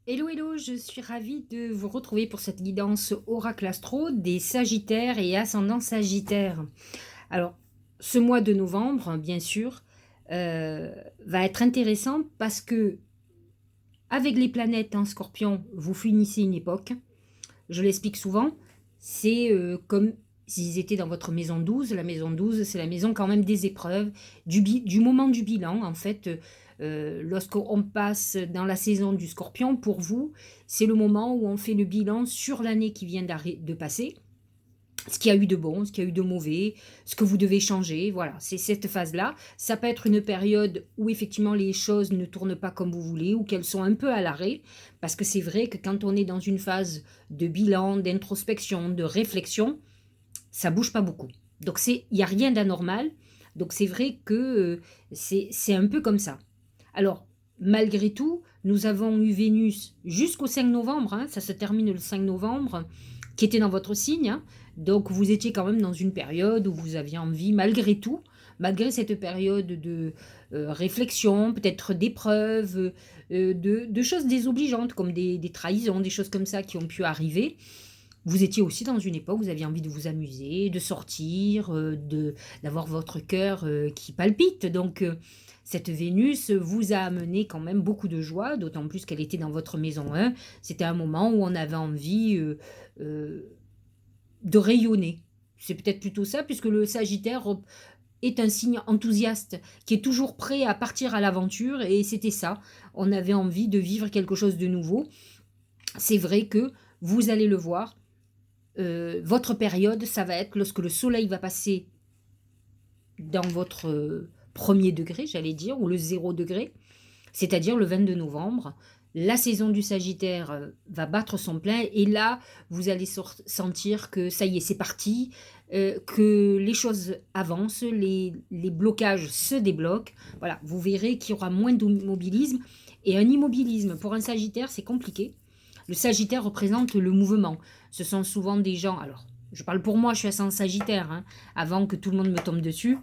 Hello, hello, je suis ravie de vous retrouver pour cette guidance Oracle Astro des Sagittaires et ascendant Sagittaire. Alors, ce mois de novembre, bien sûr, euh, va être intéressant parce que, avec les planètes en Scorpion, vous finissez une époque. Je l'explique souvent, c'est comme s'ils étaient dans votre maison 12. La maison 12, c'est la maison quand même des épreuves, du moment du bilan. En fait, lorsqu'on passe dans la saison du Scorpion, pour vous, c'est le moment où on fait le bilan sur l'année qui vient de passer, ce qu'il y a eu de bon, ce qu'il y a eu de mauvais, ce que vous devez changer. Voilà, c'est cette phase-là. Ça peut être une période où effectivement les choses ne tournent pas comme vous voulez ou qu'elles sont un peu à l'arrêt. Parce que c'est vrai que quand on est dans une phase de bilan, d'introspection, de réflexion, ça bouge pas beaucoup. Donc il n'y a rien d'anormal. Donc c'est vrai que c'est un peu comme ça. Alors, malgré tout, nous avons eu Vénus jusqu'au 5 novembre, hein, ça se termine le 5 novembre, qui était dans votre signe. Hein. Donc vous étiez quand même dans une période où vous aviez envie, malgré tout, malgré cette période de réflexion, peut-être d'épreuves, de choses désobligeantes, comme des trahisons, des choses comme ça qui ont pu arriver. Vous étiez aussi dans une époque où vous aviez envie de vous amuser, de sortir, d'avoir votre cœur qui palpite. Donc, cette Vénus vous a amené quand même beaucoup de joie, d'autant plus qu'elle était dans votre maison 1. C'était un moment où on avait envie euh, de rayonner. C'est peut-être plutôt ça, puisque le Sagittaire est un signe enthousiaste, qui est toujours prêt à partir à l'aventure, et c'était ça. On avait envie de vivre quelque chose de nouveau. C'est vrai que vous allez le voir, votre période, ça va être lorsque le soleil va passer dans votre premier degré, j'allais dire, ou le 0 degré, c'est-à-dire le 22 novembre. La saison du Sagittaire va battre son plein et là, vous allez sentir que ça y est, c'est parti, que les choses avancent, les blocages se débloquent. Voilà, vous verrez qu'il y aura moins d'immobilisme. Et un immobilisme pour un Sagittaire, c'est compliqué. Le Sagittaire représente le mouvement. Ce sont souvent des gens, alors je parle pour moi, je suis ascendant Sagittaire, hein, avant que tout le monde me tombe dessus,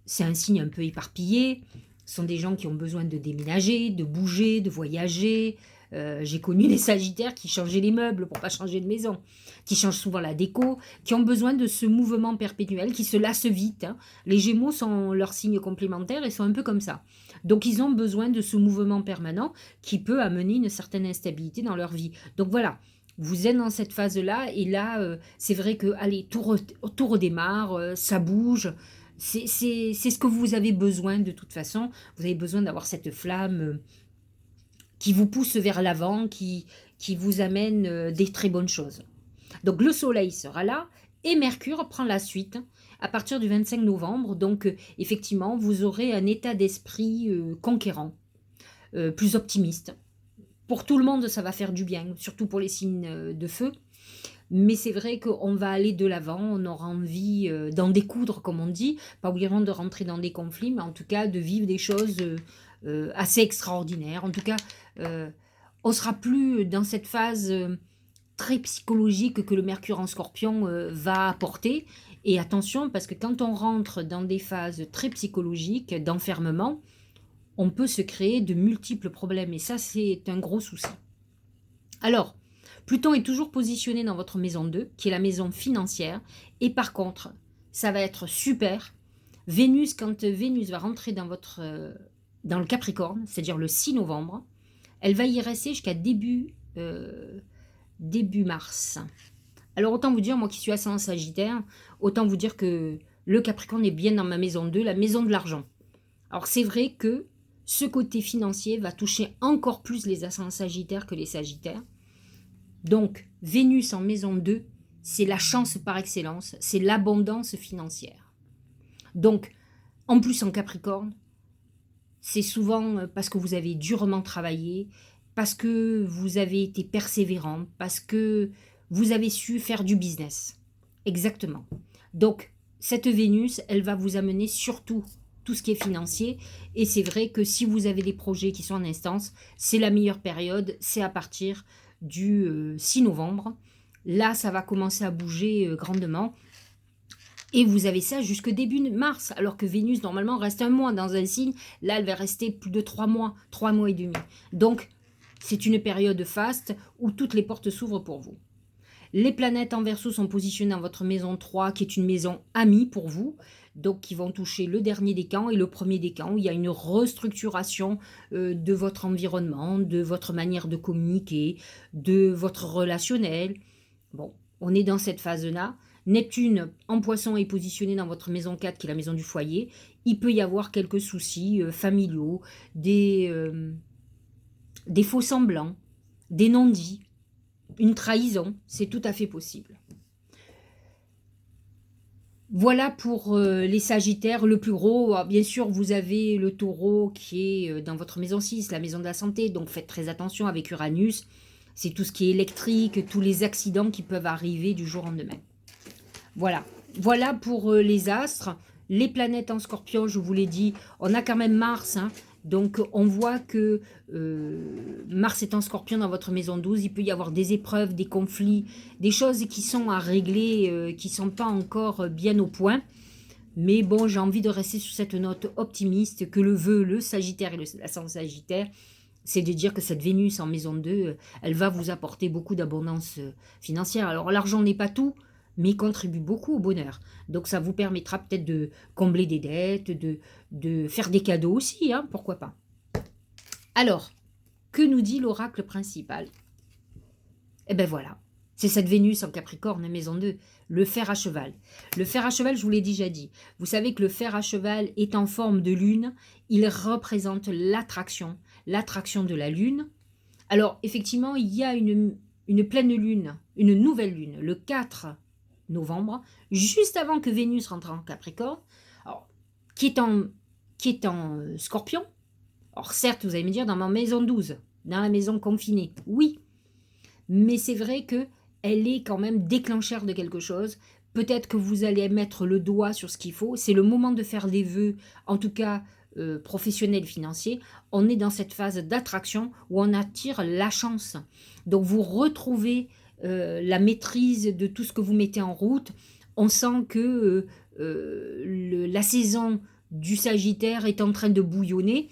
c'est un signe un peu éparpillé. Ce sont des gens qui ont besoin de déménager, de bouger, de voyager. J'ai connu des Sagittaires qui changeaient les meubles pour pas changer de maison, qui changent souvent la déco, qui ont besoin de ce mouvement perpétuel, qui se lassent vite. Hein. Les Gémeaux sont leurs signes complémentaires et sont un peu comme ça. Donc ils ont besoin de ce mouvement permanent qui peut amener une certaine instabilité dans leur vie. Donc voilà, vous êtes dans cette phase-là et là, c'est vrai que allez, tout redémarre, ça bouge. C'est ce que vous avez besoin de toute façon. Vous avez besoin d'avoir cette flamme qui vous pousse vers l'avant, qui vous amène des très bonnes choses. Donc le Soleil sera là et Mercure prend la suite à partir du 25 novembre. Donc effectivement, vous aurez un état d'esprit conquérant, plus optimiste. Pour tout le monde, ça va faire du bien, surtout pour les signes de feu. Mais c'est vrai qu'on va aller de l'avant, on aura envie d'en découdre, comme on dit, pas obligatoirement de rentrer dans des conflits, mais en tout cas de vivre des choses assez extraordinaires. En tout cas, euh, on sera plus dans cette phase très psychologique que le Mercure en Scorpion va apporter. Et attention, parce que quand on rentre dans des phases très psychologiques, d'enfermement, on peut se créer de multiples problèmes. Et ça, c'est un gros souci. Alors, Pluton est toujours positionné dans votre maison 2, qui est la maison financière. Et par contre, ça va être super. Vénus, quand Vénus va rentrer dans le Capricorne, c'est-à-dire le 6 novembre, elle va y rester jusqu'à début mars. Alors autant vous dire, moi qui suis ascendant Sagittaire, autant vous dire que le Capricorne est bien dans ma maison 2, la maison de l'argent. Alors c'est vrai que ce côté financier va toucher encore plus les ascendants Sagittaires que les Sagittaires. Donc, Vénus en maison 2, c'est la chance par excellence, c'est l'abondance financière. Donc, en plus en Capricorne, c'est souvent parce que vous avez durement travaillé, parce que vous avez été persévérant, parce que vous avez su faire du business. Exactement. Donc, cette Vénus, elle va vous amener surtout tout ce qui est financier. Et c'est vrai que si vous avez des projets qui sont en instance, c'est la meilleure période, c'est à partir du 6 novembre. Là, ça va commencer à bouger grandement. Et vous avez ça jusque début mars, alors que Vénus, normalement, reste un mois dans un signe. Là, elle va rester plus de 3 mois et demi. Donc, C'est une période faste où toutes les portes s'ouvrent pour vous. Les planètes en Verseau sont positionnées dans votre maison 3, qui est une maison amie pour vous, donc qui vont toucher le dernier décan et le premier décan, où il y a une restructuration de votre environnement, de votre manière de communiquer, de votre relationnel. Bon, on est dans cette phase-là. Neptune en Poisson est positionné dans votre maison 4, qui est la maison du foyer. Il peut y avoir quelques soucis familiaux, des faux semblants, des non-dits, une trahison, c'est tout à fait possible. Voilà pour les Sagittaires, le plus gros. Alors, bien sûr, vous avez le Taureau qui est dans votre maison 6, la maison de la santé, donc faites très attention avec Uranus. C'est tout ce qui est électrique, tous les accidents qui peuvent arriver du jour au lendemain. Voilà, voilà pour les astres. Les planètes en Scorpion, je vous l'ai dit, on a quand même Mars, hein. Donc on voit que Mars est en Scorpion dans votre maison 12, il peut y avoir des épreuves, des conflits, des choses qui sont à régler, qui ne sont pas encore bien au point. Mais bon, j'ai envie de rester sur cette note optimiste que le vœu, le Sagittaire et l'ascendant Sagittaire, c'est de dire que cette Vénus en maison 2, elle va vous apporter beaucoup d'abondance financière. Alors l'argent n'est pas tout, mais il contribue beaucoup au bonheur. Donc ça vous permettra peut-être de combler des dettes, de faire des cadeaux aussi, hein, pourquoi pas. Alors, que nous dit l'oracle principal? Eh bien voilà, c'est cette Vénus en Capricorne, maison 2, le fer à cheval. Le fer à cheval, je vous l'ai déjà dit. Vous savez que le fer à cheval est en forme de lune, il représente l'attraction de la lune. Alors, effectivement, il y a une pleine lune, une nouvelle lune, le 4 novembre, juste avant que Vénus rentre en Capricorne, alors, qui est en Scorpion. Alors certes, vous allez me dire, dans ma maison 12, dans la maison confinée, oui, mais c'est vrai que elle est quand même déclencheur de quelque chose. Peut-être que vous allez mettre le doigt sur ce qu'il faut. C'est le moment de faire des vœux, en tout cas professionnels, financiers. On est dans cette phase d'attraction où on attire la chance. Donc vous retrouvez la maîtrise de tout ce que vous mettez en route. On sent que la saison du Sagittaire est en train de bouillonner.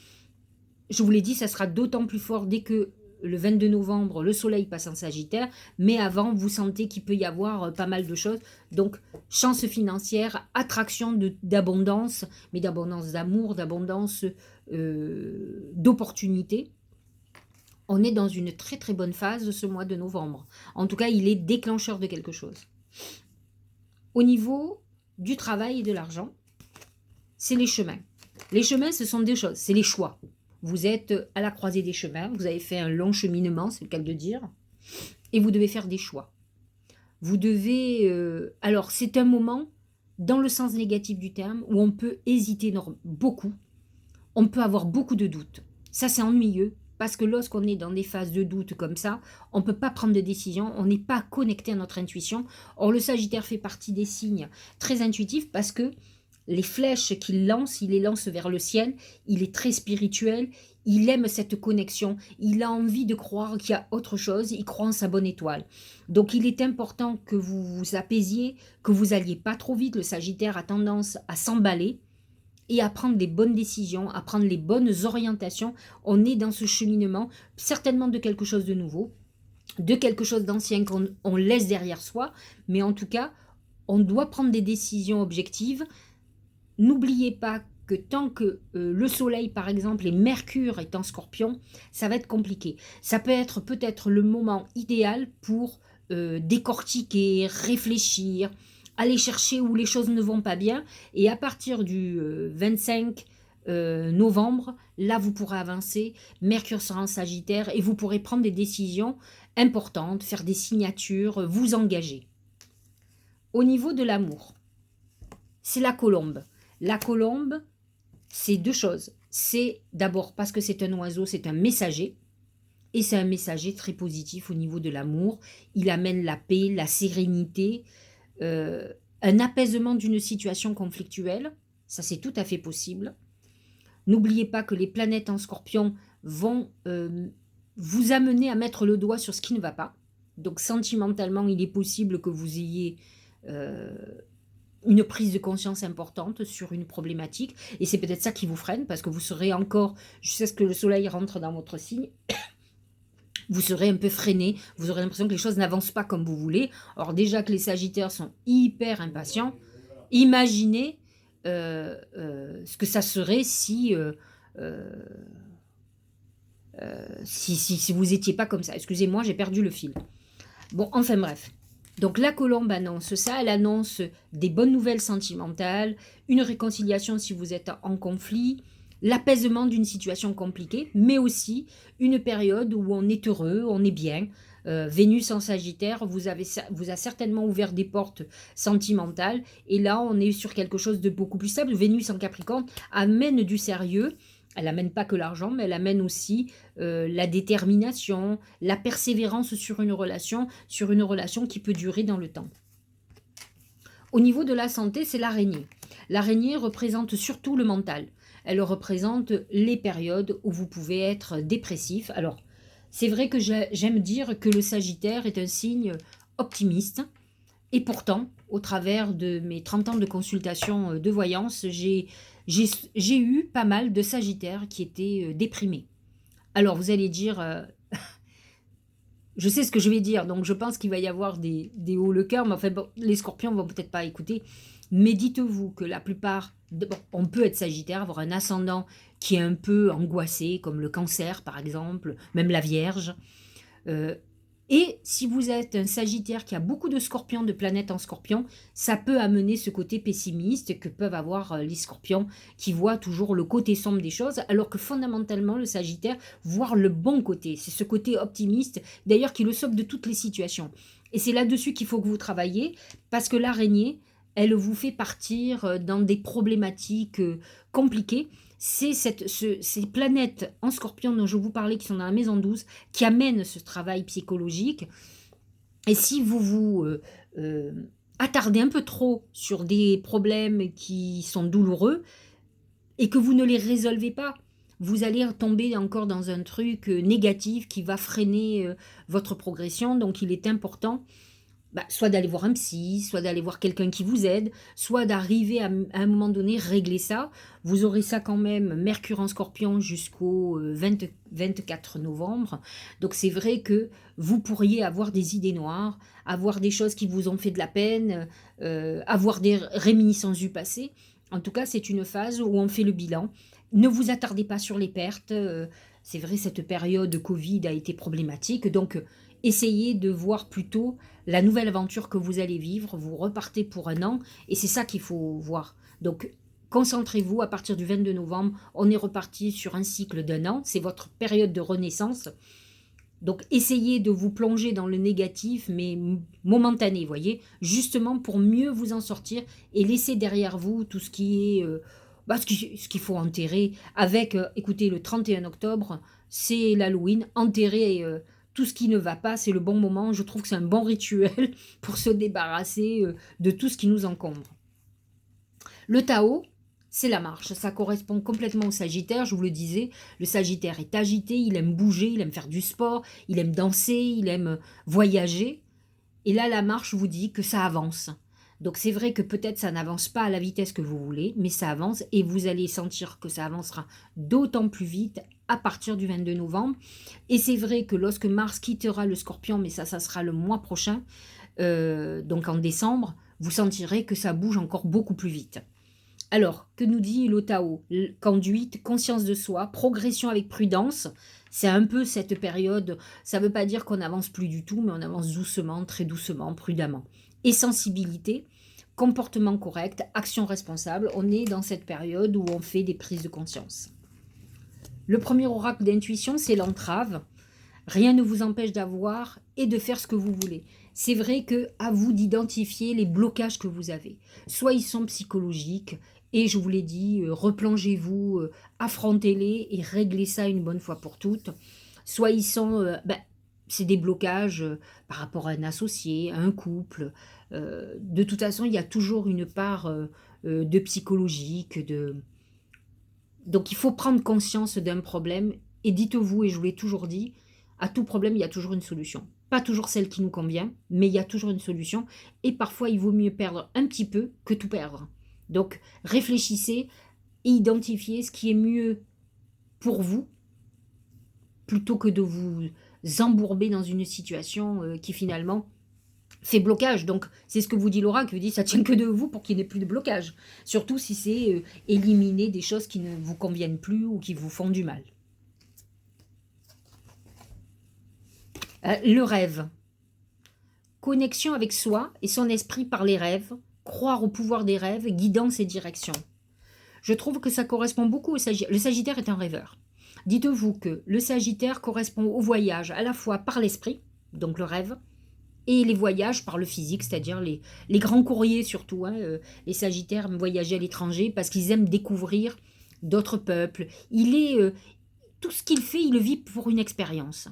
Je vous l'ai dit, ça sera d'autant plus fort dès que le 22 novembre, le soleil passe en Sagittaire, mais avant, vous sentez qu'il peut y avoir pas mal de choses. Donc, chance financière, attraction d'abondance, mais d'abondance d'amour, d'abondance d'opportunités. On est dans une très très bonne phase ce mois de novembre. En tout cas, il est déclencheur de quelque chose. Au niveau du travail et de l'argent, c'est les chemins. Les chemins, ce sont des choses, c'est les choix. Vous êtes à la croisée des chemins, vous avez fait un long cheminement, c'est le cas de dire, et vous devez faire des choix. Vous devez... alors, c'est un moment, dans le sens négatif du terme, où on peut hésiter beaucoup, on peut avoir beaucoup de doutes. Ça, c'est ennuyeux, parce que lorsqu'on est dans des phases de doute comme ça, on ne peut pas prendre de décision, on n'est pas connecté à notre intuition. Or, le Sagittaire fait partie des signes très intuitifs, parce que les flèches qu'il lance, il les lance vers le ciel, il est très spirituel, il aime cette connexion, il a envie de croire qu'il y a autre chose, il croit en sa bonne étoile. Donc il est important que vous vous apaisiez, que vous alliez pas trop vite. Le Sagittaire a tendance à s'emballer et à prendre des bonnes décisions, à prendre les bonnes orientations. On est dans ce cheminement, certainement de quelque chose de nouveau, de quelque chose d'ancien qu'on laisse derrière soi, mais en tout cas, on doit prendre des décisions objectives. N'oubliez pas que tant que le soleil, par exemple, et Mercure est en Scorpion, ça va être compliqué. Ça peut être peut-être le moment idéal pour décortiquer, réfléchir, aller chercher où les choses ne vont pas bien. Et à partir du 25 novembre, là, vous pourrez avancer. Mercure sera en Sagittaire et vous pourrez prendre des décisions importantes, faire des signatures, vous engager. Au niveau de l'amour, c'est la colombe. La colombe, c'est deux choses. C'est d'abord parce que c'est un oiseau, c'est un messager. Et c'est un messager très positif au niveau de l'amour. Il amène la paix, la sérénité, un apaisement d'une situation conflictuelle. Ça, c'est tout à fait possible. N'oubliez pas que les planètes en Scorpion vont vous amener à mettre le doigt sur ce qui ne va pas. Donc, sentimentalement, il est possible que vous ayez une prise de conscience importante sur une problématique, et c'est peut-être ça qui vous freine, parce que vous serez encore, jusqu'à ce que le soleil rentre dans votre signe, Vous serez un peu freiné, vous aurez l'impression que les choses n'avancent pas comme vous voulez. Alors déjà que les sagittaires sont hyper impatients, imaginez, ce que ça serait si, heu, si vous étiez pas comme ça. Excusez-moi, j'ai perdu le fil. Bon, enfin bref. Donc la colombe annonce ça, elle annonce des bonnes nouvelles sentimentales, une réconciliation si vous êtes en conflit, l'apaisement d'une situation compliquée, mais aussi une période où on est heureux, on est bien. Vénus en Sagittaire vous a certainement ouvert des portes sentimentales, et là on est sur quelque chose de beaucoup plus stable. Vénus en Capricorne amène du sérieux, elle amène pas que l'argent, mais elle amène aussi la détermination, la persévérance sur une relation qui peut durer dans le temps. Au niveau de la santé, c'est l'araignée. L'araignée représente surtout le mental. Elle représente les périodes où vous pouvez être dépressif. Alors, c'est vrai que j'aime dire que le Sagittaire est un signe optimiste. Et pourtant, au travers de mes 30 ans de consultation de voyance, j'ai eu pas mal de Sagittaires qui étaient déprimés. Alors, vous allez dire, je sais ce que je vais dire, donc je pense qu'il va y avoir des hauts le cœur, mais enfin, bon, les scorpions vont peut-être pas écouter. Mais dites-vous que la plupart, bon, on peut être Sagittaire, avoir un ascendant qui est un peu angoissé, comme le cancer par exemple, même la Vierge. Euh, et si vous êtes un Sagittaire qui a beaucoup de scorpions, de planètes en scorpion, ça peut amener ce côté pessimiste que peuvent avoir les scorpions qui voient toujours le côté sombre des choses, alors que fondamentalement, le Sagittaire voit le bon côté. C'est ce côté optimiste, d'ailleurs, qui le sauve de toutes les situations. Et c'est là-dessus qu'il faut que vous travaillez, parce que l'araignée, elle vous fait partir dans des problématiques compliquées. C'est ces planètes en scorpion dont je vous parlais, qui sont dans la maison 12, qui amènent ce travail psychologique. Et si vous vous euh, attardez un peu trop sur des problèmes qui sont douloureux et que vous ne les résolvez pas, vous allez tomber encore dans un truc négatif qui va freiner votre progression. Donc il est important soit d'aller voir un psy, soit d'aller voir quelqu'un qui vous aide, soit d'arriver à un moment donné régler ça. Vous aurez ça quand même, Mercure en Scorpion jusqu'au 24 novembre. Donc c'est vrai que vous pourriez avoir des idées noires, avoir des choses qui vous ont fait de la peine, avoir des réminiscences du passé. En tout cas, c'est une phase où on fait le bilan. Ne vous attardez pas sur les pertes. C'est vrai, cette période Covid a été problématique. Donc, essayez de voir plutôt la nouvelle aventure que vous allez vivre. Vous repartez pour un an et c'est ça qu'il faut voir. Donc, concentrez-vous. À partir du 22 novembre, on est reparti sur un cycle d'un an. C'est votre période de renaissance. Donc, essayez de vous plonger dans le négatif, mais momentané, voyez, justement pour mieux vous en sortir et laisser derrière vous tout ce qui est ce qu'il faut enterrer. Avec, écoutez, le 31 octobre, c'est l'Halloween. Enterrer tout ce qui ne va pas, c'est le bon moment. Je trouve que c'est un bon rituel pour se débarrasser de tout ce qui nous encombre. Le Tao, c'est la marche. Ça correspond complètement au Sagittaire, je vous le disais. Le Sagittaire est agité, il aime bouger, il aime faire du sport, il aime danser, il aime voyager. Et là, la marche vous dit que ça avance. Donc c'est vrai que peut-être ça n'avance pas à la vitesse que vous voulez, mais ça avance et vous allez sentir que ça avancera d'autant plus vite à partir du 22 novembre. Et c'est vrai que lorsque Mars quittera le Scorpion, mais ça sera le mois prochain, donc en décembre, vous sentirez que ça bouge encore beaucoup plus vite. Alors, que nous dit le Tao? Conduite, conscience de soi, progression avec prudence. C'est un peu cette période, ça ne veut pas dire qu'on n'avance plus du tout, mais on avance doucement, très doucement, prudemment. Et sensibilité, comportement correct, action responsable. On est dans cette période où on fait des prises de conscience. Le premier oracle d'intuition, c'est l'entrave. Rien ne vous empêche d'avoir et de faire ce que vous voulez. C'est vrai que à vous d'identifier les blocages que vous avez. Soit ils sont psychologiques, et je vous l'ai dit, replongez-vous, affrontez-les et réglez ça une bonne fois pour toutes. Soit ils sont, c'est des blocages par rapport à un associé, à un couple. De toute façon, il y a toujours une part de psychologique. Donc il faut prendre conscience d'un problème et dites-vous, et je vous l'ai toujours dit, à tout problème, il y a toujours une solution. Pas toujours celle qui nous convient, mais il y a toujours une solution. Et parfois, il vaut mieux perdre un petit peu que tout perdre. Donc, réfléchissez et identifiez ce qui est mieux pour vous, plutôt que de vous embourber dans une situation qui finalement fait blocage. Donc c'est ce que vous dit Laura, qui vous dit ça tient que de vous pour qu'il n'y ait plus de blocage. Surtout si c'est éliminer des choses qui ne vous conviennent plus ou qui vous font du mal. Le rêve. Connexion avec soi et son esprit par les rêves, croire au pouvoir des rêves guidant ses directions. Je trouve que ça correspond beaucoup au Sagittaire. Le Sagittaire est un rêveur. Dites-vous que le Sagittaire correspond au voyage à la fois par l'esprit, donc le rêve, et les voyages par le physique, c'est-à-dire les grands courriers surtout. Hein, les Sagittaires aiment voyager à l'étranger parce qu'ils aiment découvrir d'autres peuples. Tout ce qu'il fait, il le vit pour une expérience.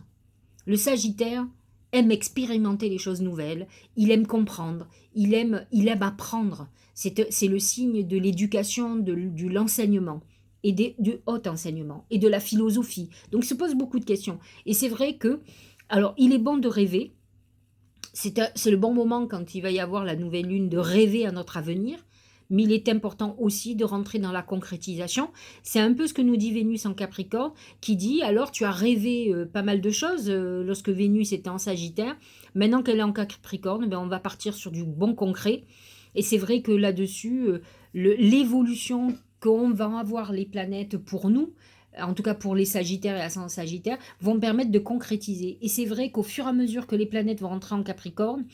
Le Sagittaire aime expérimenter les choses nouvelles, il aime comprendre, il aime apprendre. C'est le signe de l'éducation, de l'enseignement, et du haut enseignement, et de la philosophie. Donc il se pose beaucoup de questions. Et c'est vrai que, alors il est bon de rêver, c'est le bon moment quand il va y avoir la nouvelle lune de rêver à notre avenir, mais il est important aussi de rentrer dans la concrétisation. C'est un peu ce que nous dit Vénus en Capricorne, qui dit, alors tu as rêvé pas mal de choses lorsque Vénus était en Sagittaire, maintenant qu'elle est en Capricorne, ben on va partir sur du bon concret, et c'est vrai que là-dessus, l'évolution qu'ont va avoir les planètes pour nous, en tout cas pour les Sagittaires et ascendants Sagittaires, vont permettre de concrétiser. Et c'est vrai qu'au fur et à mesure que les planètes vont rentrer en Capricorne,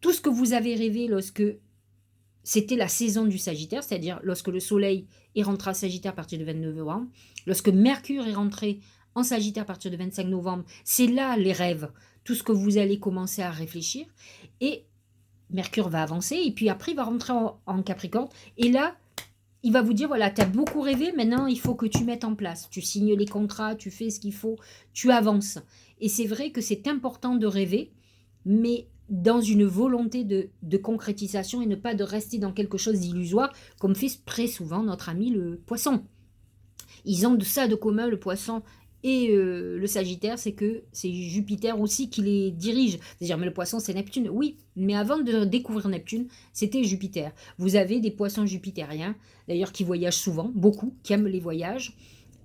tout ce que vous avez rêvé lorsque c'était la saison du Sagittaire, c'est-à-dire lorsque le Soleil est rentré à Sagittaire à partir du 29 novembre, lorsque Mercure est rentré en Sagittaire à partir du 25 novembre, c'est là les rêves, tout ce que vous allez commencer à réfléchir. Et Mercure va avancer, et puis après il va rentrer en Capricorne, et là, il va vous dire, voilà, tu as beaucoup rêvé, maintenant il faut que tu mettes en place. Tu signes les contrats, tu fais ce qu'il faut, tu avances. Et c'est vrai que c'est important de rêver, mais dans une volonté de concrétisation et ne pas de rester dans quelque chose d'illusoire, comme fait très souvent notre ami le poisson. Ils ont de ça de commun, le poisson et le Sagittaire, c'est que c'est Jupiter aussi qui les dirige. C'est-à-dire, mais le poisson, c'est Neptune. Oui, mais avant de découvrir Neptune, c'était Jupiter. Vous avez des poissons jupitériens, d'ailleurs, qui voyagent souvent, beaucoup, qui aiment les voyages.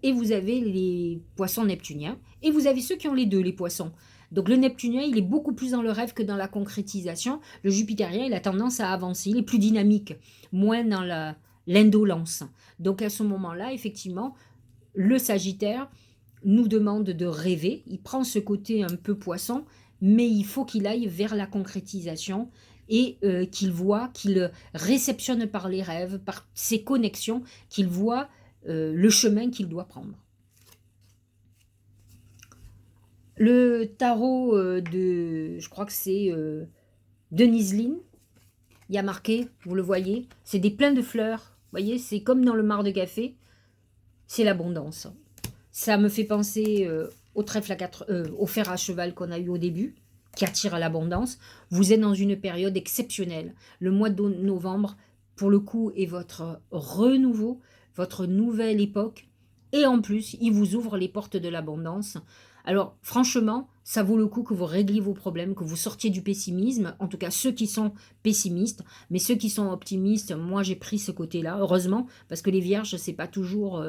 Et vous avez les poissons neptuniens. Et vous avez ceux qui ont les deux, les poissons. Donc le neptunien, il est beaucoup plus dans le rêve que dans la concrétisation. Le jupitérien, il a tendance à avancer, il est plus dynamique, moins dans l'indolence. Donc à ce moment-là, effectivement, le Sagittaire nous demande de rêver. Il prend ce côté un peu poisson, mais il faut qu'il aille vers la concrétisation et qu'il voit, qu'il réceptionne par les rêves, par ses connexions, qu'il voit le chemin qu'il doit prendre. Le tarot je crois que c'est Denise Lynn, il y a marqué, vous le voyez, c'est des pleins de fleurs. Vous voyez, c'est comme dans le mar de café, c'est l'abondance. Ça me fait penser au trèfle au fer à cheval qu'on a eu au début, qui attire à l'abondance. Vous êtes dans une période exceptionnelle. Le mois de novembre, pour le coup, est votre renouveau, votre nouvelle époque. Et en plus, il vous ouvre les portes de l'abondance. Alors, franchement, ça vaut le coup que vous régliez vos problèmes, que vous sortiez du pessimisme, en tout cas ceux qui sont pessimistes, mais ceux qui sont optimistes, moi j'ai pris ce côté-là, heureusement, parce que les vierges, c'est pas toujours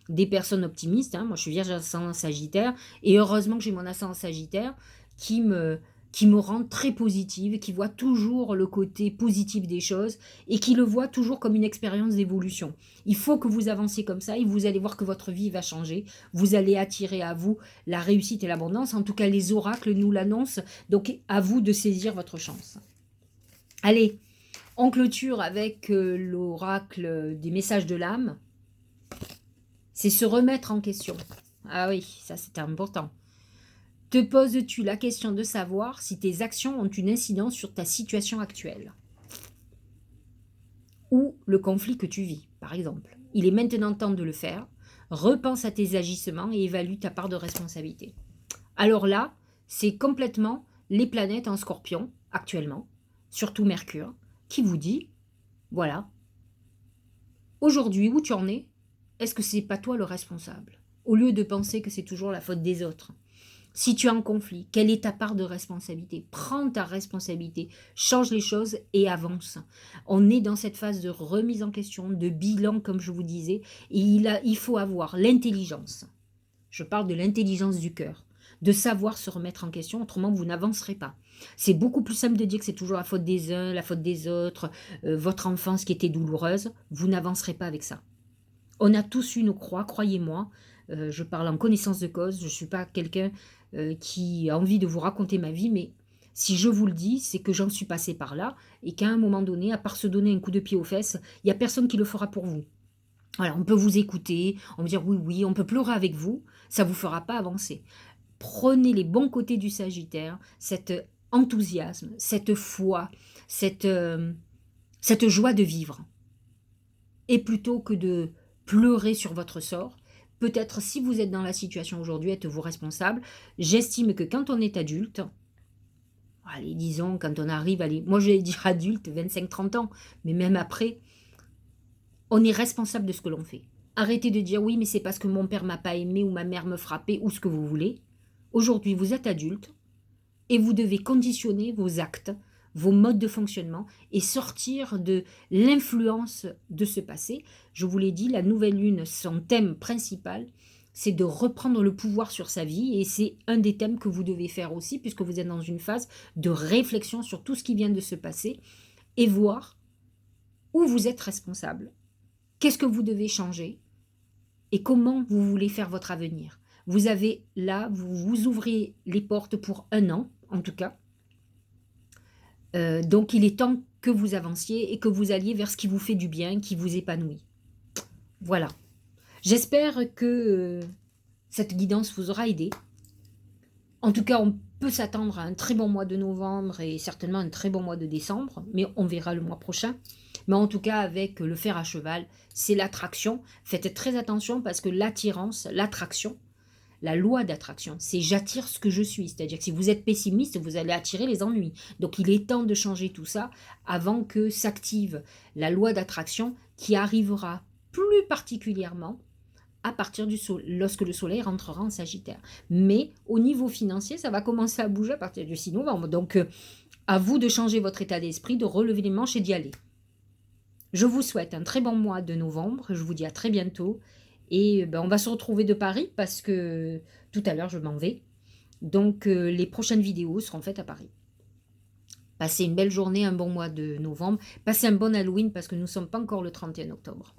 des personnes optimistes, hein. Moi je suis vierge ascendant Sagittaire, et heureusement que j'ai mon ascendant Sagittaire qui me rend très positive, qui voit toujours le côté positif des choses, et qui le voit toujours comme une expérience d'évolution. Il faut que vous avanciez comme ça, et vous allez voir que votre vie va changer, vous allez attirer à vous la réussite et l'abondance, en tout cas les oracles nous l'annoncent, donc à vous de saisir votre chance. Allez, on clôture avec l'oracle des messages de l'âme. C'est se remettre en question. Ah oui, ça c'est important. Te poses-tu la question de savoir si tes actions ont une incidence sur ta situation actuelle ou le conflit que tu vis, par exemple. Il est maintenant temps de le faire. Repense à tes agissements et évalue ta part de responsabilité. Alors là, c'est complètement les planètes en Scorpion, actuellement, surtout Mercure, qui vous dit, voilà, aujourd'hui, où tu en es, est-ce que c'est pas toi le responsable? Au lieu de penser que c'est toujours la faute des autres. Si tu es en conflit, quelle est ta part de responsabilité? Prends ta responsabilité, change les choses et avance. On est dans cette phase de remise en question, de bilan, comme je vous disais, et il faut avoir l'intelligence. Je parle de l'intelligence du cœur, de savoir se remettre en question, autrement vous n'avancerez pas. C'est beaucoup plus simple de dire que c'est toujours la faute des uns, la faute des autres, votre enfance qui était douloureuse, vous n'avancerez pas avec ça. On a tous eu nos croix, croyez-moi, je parle en connaissance de cause, je ne suis pas quelqu'un, qui a envie de vous raconter ma vie, mais si je vous le dis, c'est que j'en suis passée par là et qu'à un moment donné, à part se donner un coup de pied aux fesses, il y a personne qui le fera pour vous. Voilà, on peut vous écouter, on peut dire: «Oui, oui», on peut pleurer avec vous, ça ne vous fera pas avancer. Prenez les bons côtés du Sagittaire, cet enthousiasme, cette foi, cette, cette joie de vivre. Et plutôt que de pleurer sur votre sort, peut-être si vous êtes dans la situation aujourd'hui, êtes-vous responsable. J'estime que quand on est adulte, allez, disons, quand on arrive, allez, moi je vais dire adulte, 25-30 ans, mais même après, on est responsable de ce que l'on fait. Arrêtez de dire oui, mais c'est parce que mon père m'a pas aimé ou ma mère me frappait ou ce que vous voulez. Aujourd'hui, vous êtes adulte et vous devez conditionner vos actes, vos modes de fonctionnement et sortir de l'influence de ce passé. Je vous l'ai dit, la nouvelle lune, son thème principal, c'est de reprendre le pouvoir sur sa vie et c'est un des thèmes que vous devez faire aussi puisque vous êtes dans une phase de réflexion sur tout ce qui vient de se passer et voir où vous êtes responsable, qu'est-ce que vous devez changer et comment vous voulez faire votre avenir. Vous avez là, vous vous ouvrez les portes pour 1 an, en tout cas. Donc il est temps que vous avanciez et que vous alliez vers ce qui vous fait du bien, qui vous épanouit. Voilà. J'espère que, cette guidance vous aura aidé. En tout cas, on peut s'attendre à un très bon mois de novembre et certainement un très bon mois de décembre, mais on verra le mois prochain. Mais en tout cas, avec le fer à cheval, c'est l'attraction. Faites très attention parce que l'attirance, l'attraction, la loi d'attraction, c'est j'attire ce que je suis. C'est-à-dire que si vous êtes pessimiste, vous allez attirer les ennuis. Donc il est temps de changer tout ça avant que s'active la loi d'attraction qui arrivera plus particulièrement à partir du lorsque le soleil rentrera en Sagittaire. Mais au niveau financier, ça va commencer à bouger à partir du 6 novembre. Donc à vous de changer votre état d'esprit, de relever les manches et d'y aller. Je vous souhaite un très bon mois de novembre. Je vous dis à très bientôt. Et ben, on va se retrouver de Paris parce que tout à l'heure, je m'en vais. Donc, les prochaines vidéos seront faites à Paris. Passez une belle journée, un bon mois de novembre. Passez un bon Halloween parce que nous ne sommes pas encore le 31 octobre.